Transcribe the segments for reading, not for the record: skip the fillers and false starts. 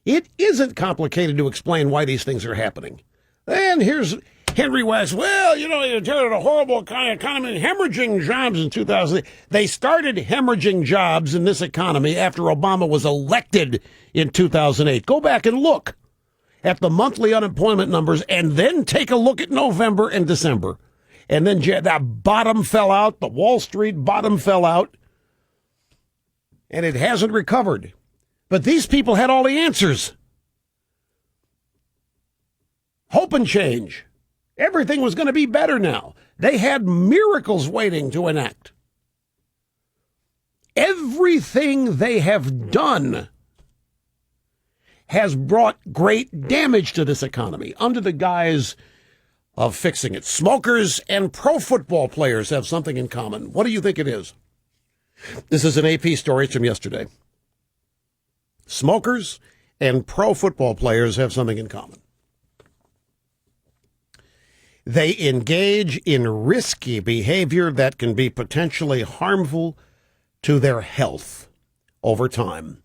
It isn't complicated to explain why these things are happening. And here's Henry West. Well, you had a horrible kind of economy, hemorrhaging jobs in 2008. They started hemorrhaging jobs in this economy after Obama was elected in 2008. Go back and look at the monthly unemployment numbers and then take a look at November and December. And then that bottom fell out. The Wall Street bottom fell out. And it hasn't recovered. But these people had all the answers. Hope and change. Everything was going to be better now. They had miracles waiting to enact. Everything they have done has brought great damage to this economy under the guise of fixing it. Smokers and pro football players have something in common. What do you think it is? This is an AP story from yesterday. Smokers and pro football players have something in common. They engage in risky behavior that can be potentially harmful to their health over time.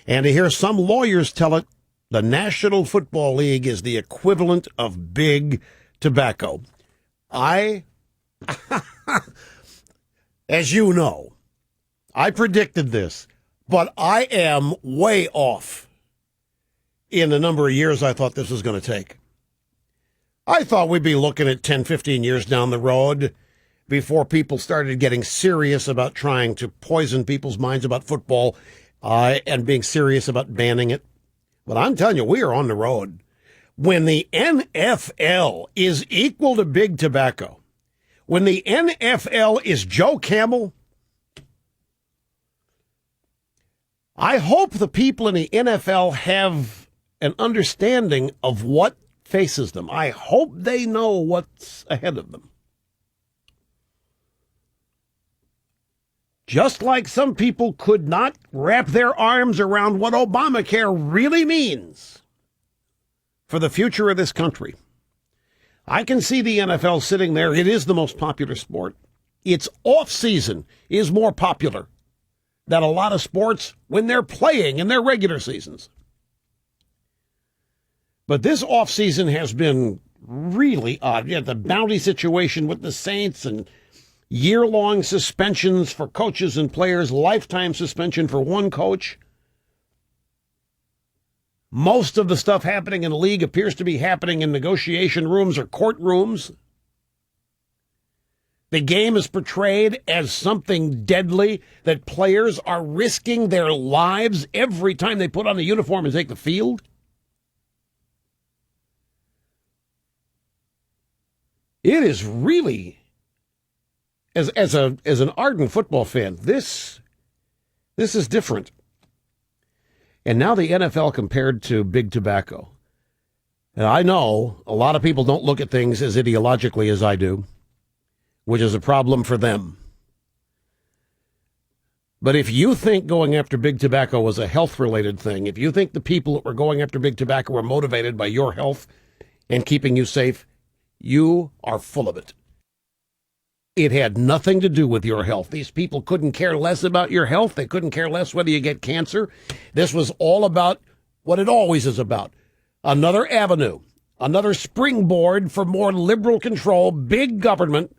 And to hear some lawyers tell it, the National Football League is the equivalent of big tobacco. As you know, I predicted this, but I am way off in the number of years I thought this was going to take. I thought we'd be looking at 10, 15 years down the road before people started getting serious about trying to poison people's minds about football and being serious about banning it. But I'm telling you, we are on the road. When the NFL is equal to big tobacco, when the NFL is Joe Camel, I hope the people in the NFL have an understanding of what faces them. I hope they know what's ahead of them. Just like some people could not wrap their arms around what Obamacare really means for the future of this country. I can see the NFL sitting there. It is the most popular sport. Its off-season is more popular than a lot of sports when they're playing in their regular seasons. But this off-season has been really odd. You had the bounty situation with the Saints and year-long suspensions for coaches and players, lifetime suspension for one coach. Most of the stuff happening in the league appears to be happening in negotiation rooms or courtrooms. The game is portrayed as something deadly, that players are risking their lives every time they put on the uniform and take the field. It is really, as an ardent football fan, this is different. And now the NFL compared to big tobacco. And I know a lot of people don't look at things as ideologically as I do, which is a problem for them. But if you think going after big tobacco was a health-related thing, if you think the people that were going after big tobacco were motivated by your health and keeping you safe, you are full of it. It had nothing to do with your health. These people couldn't care less about your health. They couldn't care less whether you get cancer. This was all about what it always is about. Another avenue, another springboard for more liberal control, big government,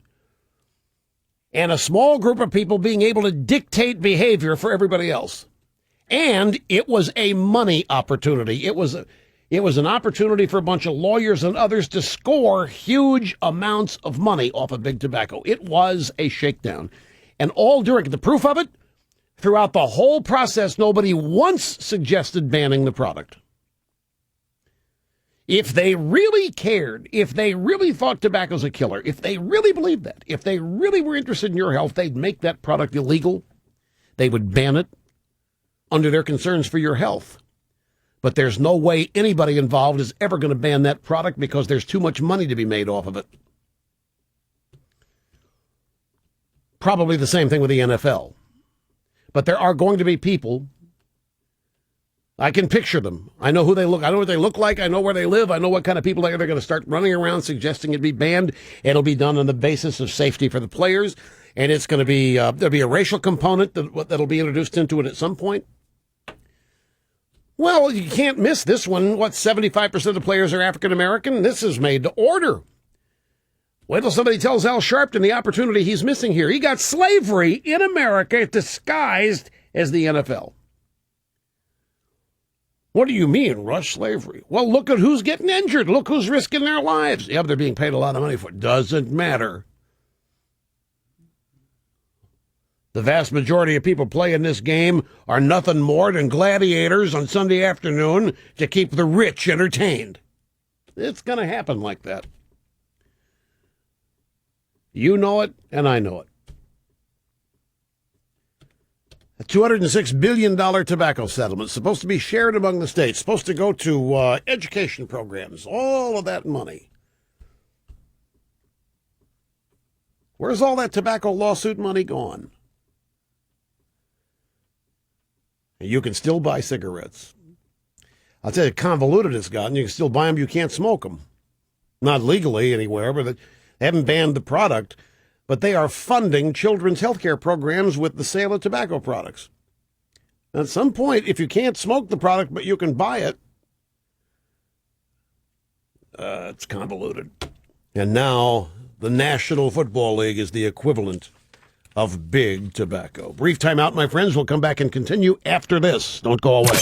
and a small group of people being able to dictate behavior for everybody else. And it was a money opportunity. It was an opportunity for a bunch of lawyers and others to score huge amounts of money off of big tobacco. It was a shakedown. And all during the proof of it, throughout the whole process, nobody once suggested banning the product. If they really cared, if they really thought tobacco's a killer, if they really believed that, if they really were interested in your health, they'd make that product illegal. They would ban it under their concerns for your health. But there's no way anybody involved is ever going to ban that product because there's too much money to be made off of it. Probably the same thing with the NFL. But there are going to be people, I can picture them. I know who they look. I know what they look like. I know where they live. I know what kind of people they're going to start running around suggesting it be banned. It'll be done on the basis of safety for the players. And it's going to be, there'll be a racial component that'll be introduced into it at some point. Well, you can't miss this one. What, 75% of the players are African American? This is made to order. Wait till somebody tells Al Sharpton the opportunity he's missing here. He got slavery in America disguised as the NFL. What do you mean, Rush, slavery? Well, look at who's getting injured. Look who's risking their lives. Yeah, but they're being paid a lot of money for it. Doesn't matter. The vast majority of people playing this game are nothing more than gladiators on Sunday afternoon to keep the rich entertained. It's going to happen like that. You know it, and I know it. A $206 billion tobacco settlement supposed to be shared among the states, supposed to go to education programs, all of that money. Where's all that tobacco lawsuit money gone? You can still buy cigarettes. I'll tell you, convoluted it's gotten. You can still buy them. You can't smoke them. Not legally anywhere, but they haven't banned the product. But they are funding children's health care programs with the sale of tobacco products. At some point, if you can't smoke the product, but you can buy it, it's convoluted. And now the National Football League is the equivalent of big tobacco. Brief time out, my friends. We'll come back and continue after this. Don't go away.